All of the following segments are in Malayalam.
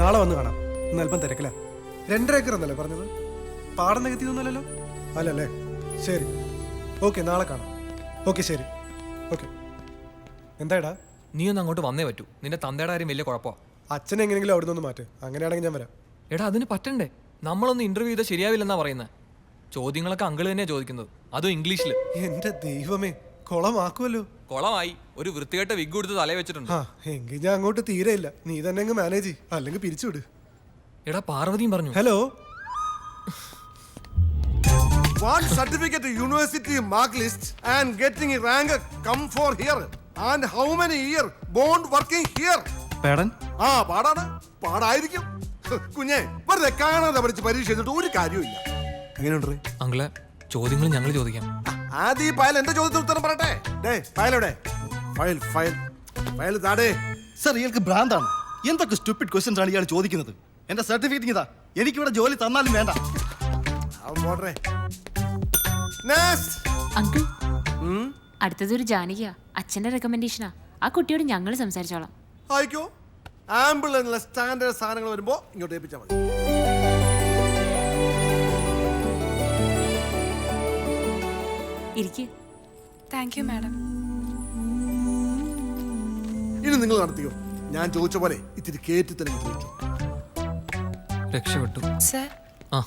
നാളെ വന്ന് കാണാം. ഇന്ന് അല്പം തിരക്കില്ല. 2.5 ഏക്കർ എന്നല്ലേ പറഞ്ഞത്? പാടം നികത്തിയൊന്നുമല്ലല്ലോ? അല്ലല്ലേ? ശരി, ഓക്കെ, നാളെ കാണാം. ഓക്കെ, ശരി, ഓക്കെ. എന്താടാ? നീ ഒന്ന് അങ്ങോട്ട് വന്നേ പറ്റൂ. നിന്റെ തന്തയുടെ കാര്യം വലിയ കുഴപ്പമാണ്. അച്ഛനെ എങ്ങനെയെങ്കിലും അവിടെ നിന്ന് മാറ്റ്. അങ്ങനെയാണെങ്കിൽ ഞാൻ വരാം. എടാ, അതിന് പറ്റണ്ടേ? നമ്മളൊന്ന് ഇന്റർവ്യൂ ചെയ്താൽ ശരിയാവില്ലെന്നാ പറയുന്നത്. ചോദ്യങ്ങളൊക്കെ അങ്കിള് തന്നെയാണ് ചോദിക്കുന്നത്, അതും ഇംഗ്ലീഷിൽ. എന്റെ ദൈവമേ, കൊളമാക്കുമല്ലോ. കൊളമായി. ഒരു വൃത്തികെട്ട വിഗ് കൊടുത്ത് തലയെ വെച്ചിട്ടുണ്ട്. എങ്കിൽ ഞാൻ അങ്ങോട്ട് തീരെ ഇല്ല. നീ തന്നെ അങ്ങ് മാനേജ് ചെയ്യ്, അല്ലെങ്കിൽ പിരിച്ചുവിട്. എടാ, പാർവതിയും പറഞ്ഞു. Hello. One certificate university mark list and getting a rank come for here. And how many year bond working here? പേടൻ പാടാണ്. പാടായിരിക്കും. കുഞ്ഞെ വെറുതെ കാണാതെ പഠിച്ച് പരീക്ഷ എഴുതിട്ട് ഒരു കാര്യമില്ല. എങ്ങനെയുണ്ട് അങ്കിളെ, ചോദ്യങ്ങൾ ഞങ്ങൾ ചോദിക്കാം. ആദ്യം ഈ ഫയൽ എന്റെ ചോദ്യത്തിന് ഉത്തരം പറയട്ടെ. ഫയൽ എവിടെ? ഫയൽ ഫയൽ ഫയൽ താടേ. സർ, ഇയാൾക്ക് ഭ്രാന്താണ്. എന്തൊക്കെ സ്റ്റുപ്പിഡ് ക്വസ്റ്റ്യൻസ് ആണ് ഇയാൾ ചോദിക്കുന്നത്? എന്റെ സർട്ടിഫിക്കറ്റ് ഇതാ. എനിക്കിവിടെ ജോലി തന്നാലും വേണ്ട. അങ്കിൾ, അടുത്തതൊരു ജാനകിയാ. അച്ഛന്റെ റെക്കമെൻഡേഷനാ. ആ കുട്ടിയോട് ഞങ്ങൾ സംസാരിച്ചോളാം. ആയിക്കോ. ആമ്പിൾ എന്നുള്ള സ്റ്റാൻഡേർഡ് സാധനങ്ങൾ വരുമ്പോ ഇങ്ങോട്ട് ഏൽപ്പിച്ചാൽ മതി. ഇരിക്ക്. Thank you madam. ഇനി നിങ്ങൾ നടത്തിയോ? ഞാൻ ചോദിച്ച പോലെ ഇത്തിരി കേറ്റി തന്നെ ചോദിച്ചു. രക്ഷപ്പെട്ടു. സർ, ആ,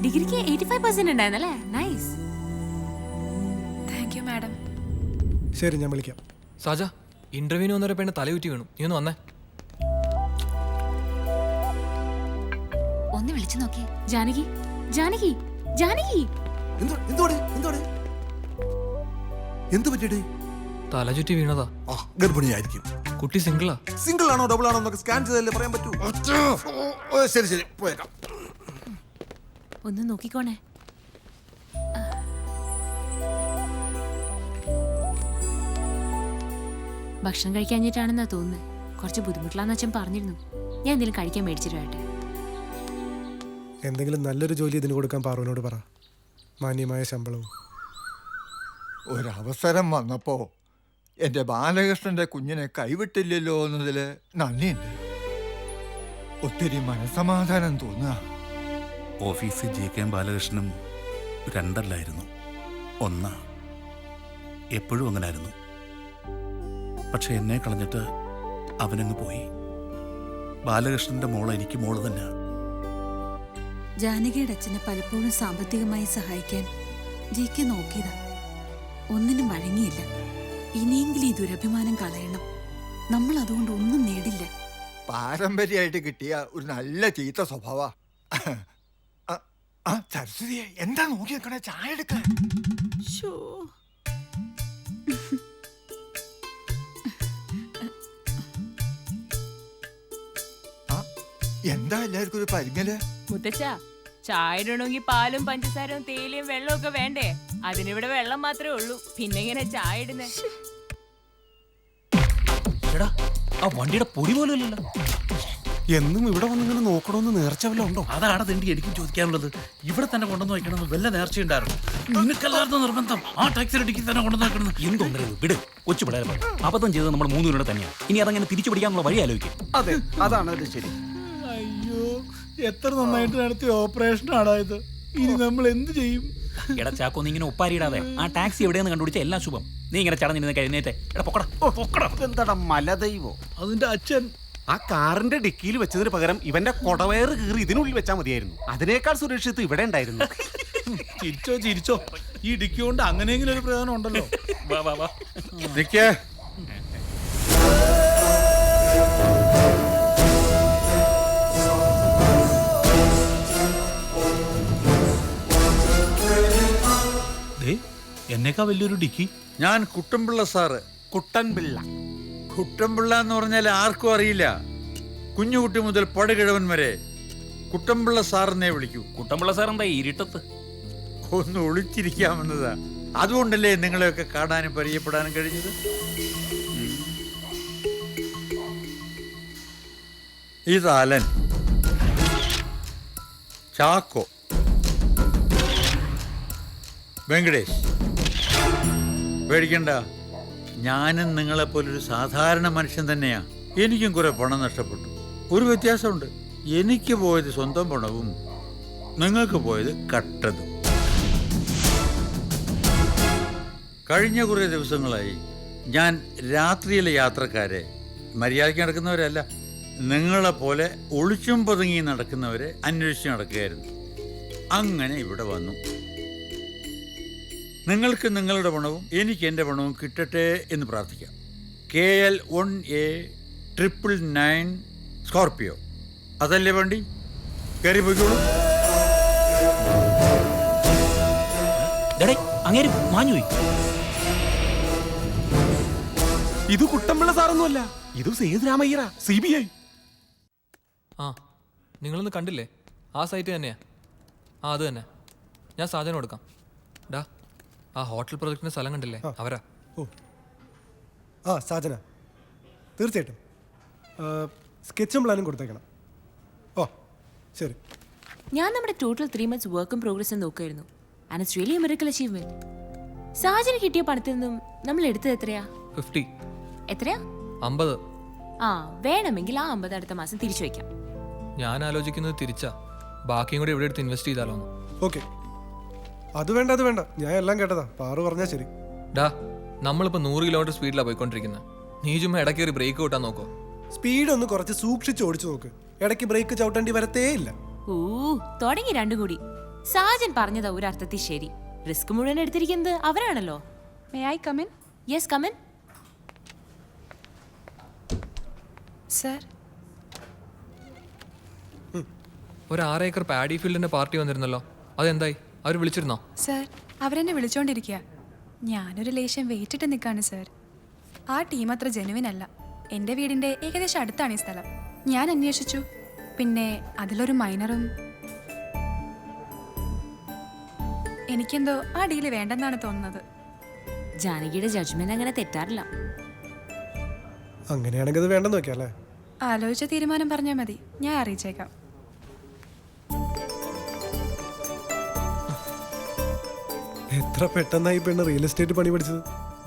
ഡിഗ്രിക്ക് 85% ഉണ്ടായിരുന്നല്ലേ? നൈസ്. Thank you madam. ശരി, ഞാൻ വിളിക്കാം. സാജ, ഇന്റർവ്യൂവിന് വന്നൊരു പെണ്ണ് തലയുറ്റി വീണു. നീ ഒന്ന് വന്നേ. ഒന്ന് വിളിച്ചു നോക്കി. ജാനകി, ജാനകി, ജാനകി. എന്ത് പറ്റിയടേ? തല ചുറ്റി വീണതാ. ഗർഭിണിയായിരിക്കും. കുട്ടി സിംഗിളാ. സിംഗിൾ ആണോ ഡബിൾ ആണോ എന്നൊക്കെ സ്കാൻ ചെയ്തല്ലേ പറയാൻ പറ്റൂ. ശരി ശരി, പോയേക്കാം. ഒന്ന് നോക്കിക്കോണേ. ഭക്ഷണം കഴിക്കാഞ്ഞിട്ടാണെന്നാ തോന്നുന്നത്. കുറച്ച് ബുദ്ധിമുട്ടില്ലാന്ന് അച്ഛൻ പറഞ്ഞിരുന്നു. ഞാൻ എന്തെങ്കിലും കഴിക്കാൻ മേടിച്ചിട്ട് വരട്ടെ. എന്തെങ്കിലും നല്ലൊരു ജോലി ഇതിന് കൊടുക്കാൻ പാറുവിനോട് പറ. മാന്യമായ ശമ്പളവും. ഒരവസരം വന്നപ്പോ എൻ്റെ ബാലകൃഷ്ണന്റെ കുഞ്ഞിനെ കൈവിട്ടില്ലല്ലോ എന്നതിൽ നന്ദിയുണ്ട്. ഒത്തിരി മനസമാധാനം തോന്നുക. ഓഫീസിൽ JK ബാലകൃഷ്ണനും രണ്ടല്ലായിരുന്നു, ഒന്നാ. എപ്പോഴും അങ്ങനായിരുന്നു. പക്ഷെ എന്നെ കളഞ്ഞിട്ട് അവനങ്ങ് പോയി. ബാലകൃഷ്ണന്റെ മോള് എനിക്ക് മോള് തന്നെ. ജാനകിയുടെ അച്ഛനെ പലപ്പോഴും സാമ്പത്തികമായി സഹായിക്കാൻ JK നോക്കിയതാ. ഒന്നിനും വഴങ്ങിയില്ല. ഇനിയെങ്കിലും ഈ ദുരഭിമാനം കളയണം. നമ്മൾ അതുകൊണ്ട് ഒന്നും നേടില്ല. പാരമ്പര്യമായിട്ട് കിട്ടിയ ഒരു നല്ല ചീത്ത സ്വഭാവ. സരസ്വതിയെ എന്താ നോക്കി നിൽക്കണേ? ചായ എടുക്ക. എന്താ എല്ലാവർക്കും ഒരു പരിങ്ങല്? മുത്തച്ഛ, ചായ ഇടണമെങ്കിൽ പാലും പഞ്ചസാരവും തേയിലയും വെള്ളവും ഒക്കെ വേണ്ടേ? അതിനിവിടെ വെള്ളം മാത്രമേ ഉള്ളൂ. പിന്നെ ഇങ്ങനെ ചായ ഇടുന്നേ? എടാ, ആ വണ്ടിയുടെ പൊടി പോലും ഇല്ലല്ലോ. എന്നും ഇവിടെ വന്നിങ്ങനെ നോക്കണമെന്ന് നേർച്ച വല്ല ഉണ്ടോ? അതാണ് തിണ്ടി എനിക്കും ചോദിക്കാനുള്ളത്. ഇവിടെ തന്നെ കൊണ്ടുവന്ന് വയ്ക്കണമെന്ന് വല്ല നേർച്ചയുണ്ടായിരുന്നു? നിനക്കല്ലായിരുന്നു നിർബന്ധം ആ ടാക്സിയുടെ ഡിക്കി തന്നെ കൊണ്ടുവന്ന് വെക്കണം. എന്തൊന്നും വിട്. കൊച്ചു പിള്ളേരെ അബദ്ധം ചെയ്തത് നമ്മൾ 3 പേരുടെ തന്നെയാണ്. ഇനി അതങ്ങനെ തിരിച്ചു പിടിക്കാനുള്ള വഴി ആലോചിക്കും. അതെ, അതാണ് അത്. ശരി. അയ്യോ, എത്ര നന്നായിട്ട് നടത്തിയ ഓപ്പറേഷൻ ആടായത്. ഇനി നമ്മൾ എന്ത് ചെയ്യും? എടാ ചാക്കോ, നീ ഇങ്ങനെ ഒപ്പാരിയിടാതെ ആ ടാക്സി എവിടെയെന്ന് കണ്ടുപിടിച്ച എല്ലാം ശുഭം. നീ ഇങ്ങനെ ചടഞ്ഞിരുന്ന് കഴിഞ്ഞേറ്റെ. എടാ പൊക്കടാ. എന്താടാ മലദൈവോ? അതിന്റെ അച്ഛൻ ആ കാറിന്റെ ഡിക്കിയിൽ വെച്ചതിന് പകരം ഇവന്റെ കൊടവയറ് കീറി ഇതിനുള്ളിൽ വെച്ചാൽ മതിയായിരുന്നു. അതിനേക്കാൾ സുരക്ഷിതം ഇവിടെ ഉണ്ടായിരുന്നു. ചിരിച്ചോ. ഈ ഡിക്കി കൊണ്ട് അങ്ങനെയെങ്കിലും ഒരു പ്രയോജനം ഉണ്ടല്ലോ. വാ. എന്നേക്കാ വലിയൊരു ഡിക്കി. ഞാൻ കുട്ടൻപിള്ള സാറ്. കുട്ടൻപിള്ള എന്ന് പറഞ്ഞാൽ ആർക്കും അറിയില്ല. കുഞ്ഞുകുട്ടി മുതൽ പടുകിഴവൻ വരെ കുട്ടൻപിള്ള സാറിനെ വിളിക്കൂ. കുട്ടൻപിള്ള സാർ എന്താ ഇരുട്ടത്ത്? ഒന്ന് ഒളിച്ചിരിക്കാമെന്നതാ. അതുകൊണ്ടല്ലേ നിങ്ങളെയൊക്കെ കാണാനും പരിചയപ്പെടാനും കഴിഞ്ഞത്. ഇത് അലൻ, ചാക്കോ, വെങ്കടേഷ്. പേടിക്കണ്ട, ഞാനും നിങ്ങളെപ്പോലൊരു സാധാരണ മനുഷ്യൻ തന്നെയാ. എനിക്കും കുറെ പണം നഷ്ടപ്പെട്ടു. ഒരു വ്യത്യാസമുണ്ട്, എനിക്ക് പോയത് സ്വന്തം പണവും നിങ്ങൾക്ക് പോയത് കട്ടതും. കഴിഞ്ഞ കുറേ ദിവസങ്ങളായി ഞാൻ രാത്രിയിലെ യാത്രക്കാരെ, മര്യാദയ്ക്ക് നടക്കുന്നവരല്ല, നിങ്ങളെപ്പോലെ ഒളിച്ചും പതുങ്ങി നടക്കുന്നവരെ അന്വേഷിച്ച് നടക്കുകയായിരുന്നു. അങ്ങനെ ഇവിടെ വന്നു. നിങ്ങൾക്ക് നിങ്ങളുടെ പണവും എനിക്ക് എൻ്റെ പണവും കിട്ടട്ടെ എന്ന് പ്രാർത്ഥിക്കാം. KL 1A999 സ്കോർപിയോ, അതല്ലേ വണ്ടി? കയറി പോയിക്കോളൂ. അങ്ങേര് മാഞ്ഞുപോയി. ഇത് കുട്ടമ്പിള്ള സാറൊന്നുമല്ല, ഇത് സേതുരാമയ്യറ, CBI. ആ, നിങ്ങളൊന്ന് കണ്ടില്ലേ? ആ സൈറ്റ് തന്നെയാ. ആ, അത് തന്നെ. ഞാൻ സാധനം കൊടുക്കാം. ഡാ, ആ ഹോട്ടൽ പ്രൊജക്ടിന്റെ സ്ഥലം കണ്ടില്ലേ? അവരാ. ഓ ആ, സാജന, തീർച്ചയായിട്ടും സ്കെച്ചും പ്ലാനും കൊടുത്തേക്കണം. ഓ ശരി. ഞാൻ നമ്മുടെ ടോട്ടൽ 3 months വർക്കും പ്രോഗ്രസ്സും നോക്കുമായിരുന്നു. And it's really a miracle achievement. സാജന് കിട്ടിയ പണത്തിൽ നിന്നും നമ്മൾ എടുത്തത് എത്രയാ? 50. എത്രയാ? 50. ആ, വേണമെങ്കിൽ ആ 50 അടുത്ത മാസം തിരിച്ചു വയ്ക്കാം. ഞാൻ ആലോചിക്കുന്നത് തിരിച്ചാ, ബാക്കിയും കൂടി ഇവിടെ എടുത്ത് ഇൻവെസ്റ്റ് ചെയ്താലോ? ഓക്കെ, അത് വേണ്ട, അത് വേണ്ട, ഞാൻ എല്ലാം കേട്ടതാ. പാറു പറഞ്ഞാൽ ശരി. ഡാ, നമ്മളിപ്പോൾ 100 കിലോമീറ്റർ സ്പീഡിലാണ് പോയിക്കൊണ്ടിരിക്കുന്നത്. നീ ചുമ്മാ ഇടയ്ക്ക് ഒരു ബ്രേക്ക് കൂട്ടാൻ നോക്കോ? സ്പീഡ് ഒന്ന് കുറച്ച് സൂക്ഷിച്ച് ഓടിച്ചു നോക്ക്. ഇടയ്ക്ക് ബ്രേക്ക് ചവിട്ടേണ്ടി വരത്തേ ഇല്ല. തുടങ്ങി രണ്ടും കൂടി. സാജൻ പറഞ്ഞതാ ഒരു അർത്ഥത്തിൽ ശരി. റിസ്ക് മുഴുവൻ എടുത്തിരിക്കുന്നത് അവരാണല്ലോ. May I come in? Yes, come in. Sir. ഒരു 6 ഏക്കർ പാഡി ഫീൽഡിന്റെ പാർട്ടി വന്നിരുന്നല്ലോ, അതെന്തായി? അവർ വിളിച്ചിരുന്നോ? സർ, അവരെന്നെ വിളിച്ചോണ്ടിരിക്കുക. ഞാനൊരു ലേശം വെയിറ്റിട്ട് നിൽക്കാണ് സർ. ആ ടീം അത്ര ജെനുവിൻ അല്ല. എൻ്റെ വീടിൻ്റെ ഏകദേശം അടുത്താണ് ഈ സ്ഥലം. ഞാൻ അന്വേഷിച്ചു, പിന്നെ അതിലൊരു മൈനറും. എനിക്കെന്തോ ആ ഡീല് വേണ്ടെന്നാണ് തോന്നുന്നത്. ജാനകിയുടെ ജഡ്ജ്മെന്റ് അങ്ങനെ തെറ്റാറില്ല. അങ്ങനെയാണെങ്കിൽ അത് വേണ്ടെന്ന് വെക്കാം അല്ലേ? ആലോചിച്ച തീരുമാനം പറഞ്ഞാൽ മതി, ഞാൻ അറിയിച്ചേക്കാം. എത്ര പെട്ടെന്നായി പെണ്ണ് റിയൽ എസ്റ്റേറ്റ് പണി പഠിച്ചത്.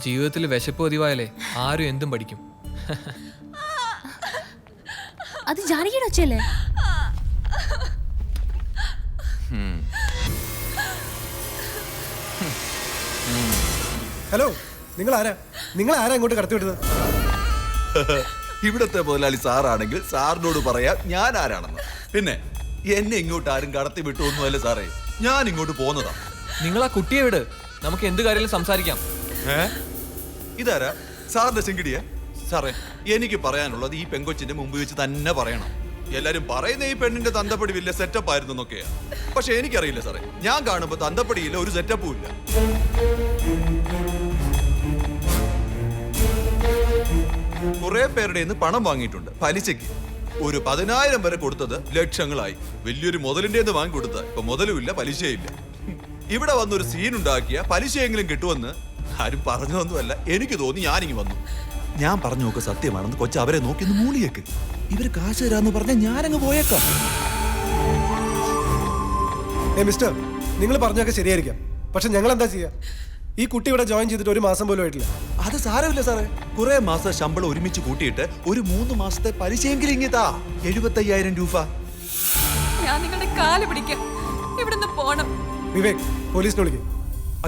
ജീവിതത്തിൽ വിശപ്പ് പതിവായാലേ ആരും എന്തും പഠിക്കും. അത് ജാനകിയുടെ ഒച്ചയല്ലേ? ഹലോ, നിങ്ങൾ ആരാ ഇങ്ങോട്ട് കടത്തി വിട്ടത്? ഇവിടത്തെ മുതലാളി സാറാണെങ്കിൽ സാറിനോട് പറയാം ഞാൻ ആരാണെന്ന്. പിന്നെ എന്നെ ഇങ്ങോട്ട് ആരും കടത്തി വിട്ടു ഒന്നുമല്ല സാറേ, ഞാൻ ഇങ്ങോട്ട് പോന്നതാ. നിങ്ങൾ ആ കുട്ടിയെ വിട്, നമുക്ക് എന്ത് കാര്യത്തിലും സംസാരിക്കാം. ഇതാരാ? സാറിന്റെ ചെങ്കിടിയെ? സാറേ, എനിക്ക് പറയാനുള്ളത് ഈ പെങ്കൊച്ചിന്റെ മുമ്പ് വെച്ച് തന്നെ പറയണം. എല്ലാരും പറയുന്ന ഈ പെണ്ണിന്റെ തന്തപ്പടി വലിയ സെറ്റപ്പ് ആയിരുന്നു എന്നൊക്കെയാ. പക്ഷെ എനിക്കറിയില്ല സാറേ, ഞാൻ കാണുമ്പോ തന്തപ്പടിയില്ല, ഒരു സെറ്റപ്പും ഇല്ല. കുറെ പേരുടെ പണം വാങ്ങിയിട്ടുണ്ട് പലിശയ്ക്ക്. ഒരു 10,000 വരെ കൊടുത്തത് ലക്ഷങ്ങളായി. വലിയൊരു മുതലിന്റെ വാങ്ങി കൊടുത്ത ഇപ്പൊ മുതലുമില്ല, പലിശയില്ല. ഇവിടെ വന്നൊരു സീൻ ഉണ്ടാക്കിയ പലിശയെങ്കിലും കിട്ടുമെന്ന് ആരും പറഞ്ഞതൊന്നുമല്ല, എനിക്ക് തോന്നി. ഞാനിങ്ങി വന്നു. ഞാൻ പറഞ്ഞു നോക്ക് സത്യമാണെന്ന്. കൊച്ചു അവരെ നോക്കി ഒന്ന് മൂളിയേക്ക്. ഇവര് കാശ് തരാന്ന് പറഞ്ഞാൽ ഞാനങ്ങ് പോയേക്കാം. മിസ്റ്റർ, നിങ്ങൾ പറഞ്ഞൊക്കെ ശരിയായിരിക്കാം, പക്ഷെ ഞങ്ങൾ എന്താ ചെയ്യാ? ഈ കുട്ടി ഇവിടെ ജോയിൻ ചെയ്തിട്ട് 1 മാസം പോലും ആയിട്ടില്ല. അത് സാരമില്ല സാറേ, കുറെ മാസം ശമ്പളം ഒരുമിച്ച് കൂട്ടിയിട്ട് ഒരു 3 മാസത്തെ പലിശയെങ്കിലും ഇങ്ങിതാ. 75,000 രൂപ. ഞാൻ നിങ്ങളുടെ കാല് പിടിക്കാം, ഇവിടുന്ന് പോണം. വിവേക്, പോലീസിനെ വിളിക്കും.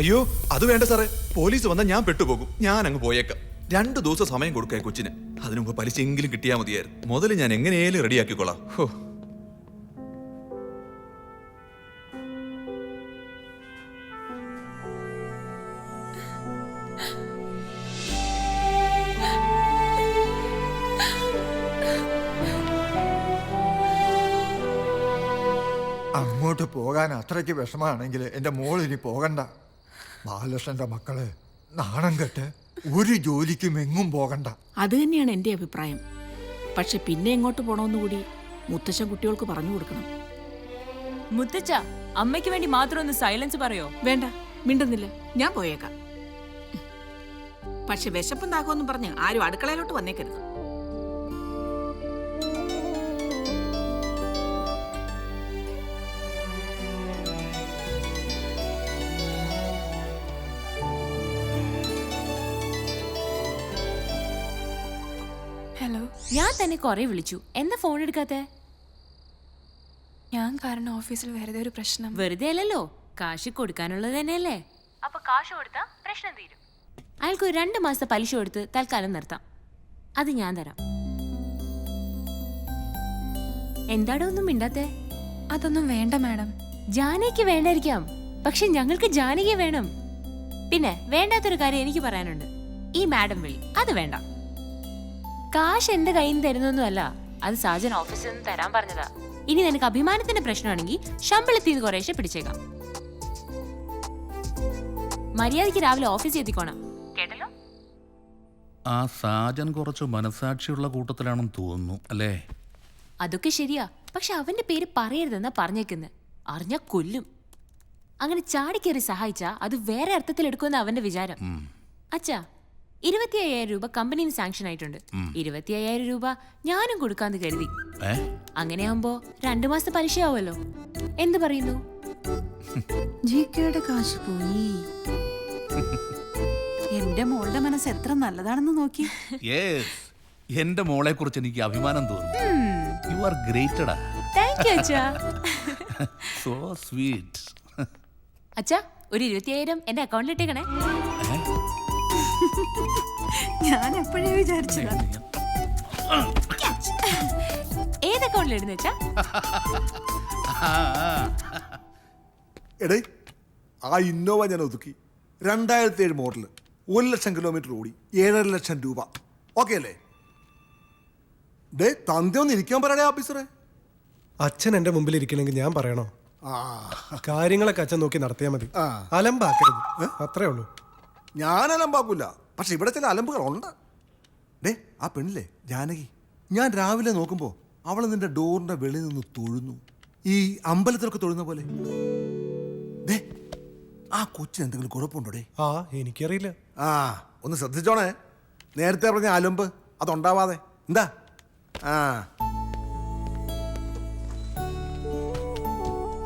അയ്യോ, അത് വേണ്ട സാറേ, പോലീസ് വന്നാൽ ഞാൻ പെട്ടുപോകും. ഞാൻ അങ്ങ് പോയേക്കാം. 2 ദിവസം സമയം കൊടുക്കുക കൊച്ചിന്. അതിനു മുമ്പ് പലിശയെങ്കിലും കിട്ടിയാൽ മതിയായിരുന്നു. മുതൽ ഞാൻ എങ്ങനെയാലും റെഡിയാക്കിക്കോളാം. ഹോ, അങ്ങോട്ട് പോകാൻ അത്രയ്ക്ക് വിഷമാണെങ്കിൽ എൻ്റെ മോൾ ഇനി പോകണ്ട. ബാലകൃഷ്ണന്റെ മക്കള് നാണം കെട്ട് ഒരു ജോലിക്കും എങ്ങും പോകണ്ട. അത് തന്നെയാണ് എൻ്റെ അഭിപ്രായം. പക്ഷെ പിന്നെ എങ്ങോട്ട് പോണമെന്ന് കൂടി മുത്തശ്ശൻ കുട്ടികൾക്ക് പറഞ്ഞു കൊടുക്കണം. മുത്തച്ഛ, അമ്മയ്ക്ക് വേണ്ടി മാത്രം ഒന്ന് സൈലൻസ് പറയോ? വേണ്ട, മിണ്ടുന്നില്ല, ഞാൻ പോയേക്കാം. പക്ഷെ വിശപ്പും ദാഹമൊന്നും പറഞ്ഞ് ആരും അടുക്കളയിലോട്ട് വന്നേക്കരുത്. ഞാൻ തന്നെ കുറെ വിളിച്ചു, എന്താ ഫോൺ എടുക്കാത്തെ? ഞാൻ കാരണം ഓഫീസിൽ വെറുതെ ഒരു പ്രശ്നം. വെറുതെ അല്ലല്ലോ, കാശ് കൊടുക്കാനുള്ളത് തന്നെയല്ലേ. അപ്പൊ കാശ് കൊടുത്താ പ്രശ്നം തീരും. അയാൾക്ക് ഒരു 2 മാസത്തെ പലിശ കൊടുത്ത് തൽക്കാലം നിർത്താം. അത് ഞാൻ തരാം. എന്താടോ ഒന്നും മിണ്ടാത്തെ? അതൊന്നും വേണ്ട മാഡം. ജാനകിക്ക് വേണ്ടായിരിക്കാം, പക്ഷെ ഞങ്ങൾക്ക് ജാനകിയെ വേണം. പിന്നെ വേണ്ടാത്തൊരു കാര്യം എനിക്ക് പറയാനുണ്ട്. ഈ മാഡം വിളി അത് വേണ്ട. കാശ് എന്റെ കയ്യിൽ നിന്ന് തരുന്നൊന്നുമല്ല, അത് സാജൻ ഓഫീസിൽ നിന്ന് തരാൻ പറഞ്ഞതാ. ഇനി നിനക്ക് അഭിമാനത്തിന്റെ പ്രശ്നമാണെങ്കിൽ ശമ്പളത്തിൽ കുറേശ്ശെ പിടിച്ചേക്കാം. മര്യാദയ്ക്ക് രാവിലെ ഓഫീസിൽ എത്തിക്കോണം, കേട്ടല്ലോ? ആ സാജൻ കുറച്ച് മനസാക്ഷിയുള്ള കൂട്ടത്തിലാണെന്ന് തോന്നുന്നു അല്ലേ? അതൊക്കെ ശരിയാ, പക്ഷെ അവന്റെ പേര് പറയരുതെന്നാ പറഞ്ഞേക്കുന്നത്. അറിഞ്ഞാ കൊല്ലും. അങ്ങനെ ചാടിക്കേറി സഹായിച്ചാ അത് വേറെ അർത്ഥത്തിൽ എടുക്കുമെന്ന് അവന്റെ വിചാരം. അച്ഛാ, 25,000 രൂപ കമ്പനിയിൽ സാങ്ഷൻ ആയിട്ടുണ്ട്. 25,000 രൂപ ഞാനും കൊടുക്കാന്ന് കരുതി. അങ്ങനെയാകുമ്പോ 2 മാസത്തെ പലിശയാവുമല്ലോ. എന്ത് പറയുന്നു? ജിക്കയുടെ കാശ് പോയി. എന്റെ മോളുടെ മനസ്സ് എത്ര നല്ലതാണെന്ന് നോക്കി. എന്റെ മോളെ കുറിച്ച് എനിക്ക് അഭിമാനം തോന്നുന്നു. യു ആർ ഗ്രേറ്റഡാ. താങ്ക് യു അച്ഛാ. So sweet. അച്ഛാ, ഒരു 25,000 എന്റെ അക്കൗണ്ടിൽ ഇട്ടേക്കണേ. ഞാൻ എപ്പോഴേ വിചാരിച്ചതാ. ഏത് അക്കൗണ്ടിൽ ഇടുന്ന അച്ഛാ? എടേ, ആ ഇന്നോവ ഞാൻ ഒതുക്കി. 2007 മോഡൽ, 1 ലക്ഷം കിലോമീറ്റർ ഓടി, 7.5 ലക്ഷം രൂപ. ഓക്കെ അല്ലേ? ഡേ, തന്ത ഒന്ന് ഇരിക്കാൻ പറയണേ ഓഫീസറെ. അച്ഛൻ എന്റെ മുമ്പിൽ ഇരിക്കണമെങ്കിൽ ഞാൻ പറയണോ? കാര്യങ്ങളൊക്കെ അച്ഛൻ നോക്കി നടത്തിയാൽ മതി, അലമ്പാക്കരുത്. അത്രേ ഉള്ളൂ. ഞാൻ അലമ്പാക്കൂല, പക്ഷെ ഇവിടെ ചില അലമ്പുകളുണ്ട്. ഡേ, ആ പെണ്ണില്ലേ ജാനകി, ഞാൻ രാവിലെ നോക്കുമ്പോൾ അവൾ നിന്റെ ഡോറിന്റെ വെളിയിൽ നിന്ന് തൊഴുന്നു, ഈ അമ്പലത്തിലൊക്കെ തൊഴുന്ന പോലെ. ഡേ, ആ കൊച്ചിന് എന്തെങ്കിലും കുഴപ്പമുണ്ടോ? ഡേ, എനിക്കറിയില്ല. ഒന്ന് ശ്രദ്ധിച്ചോണേ. നേരത്തെ പറഞ്ഞ അലമ്പ് അതുണ്ടാവാതെ. എന്താ?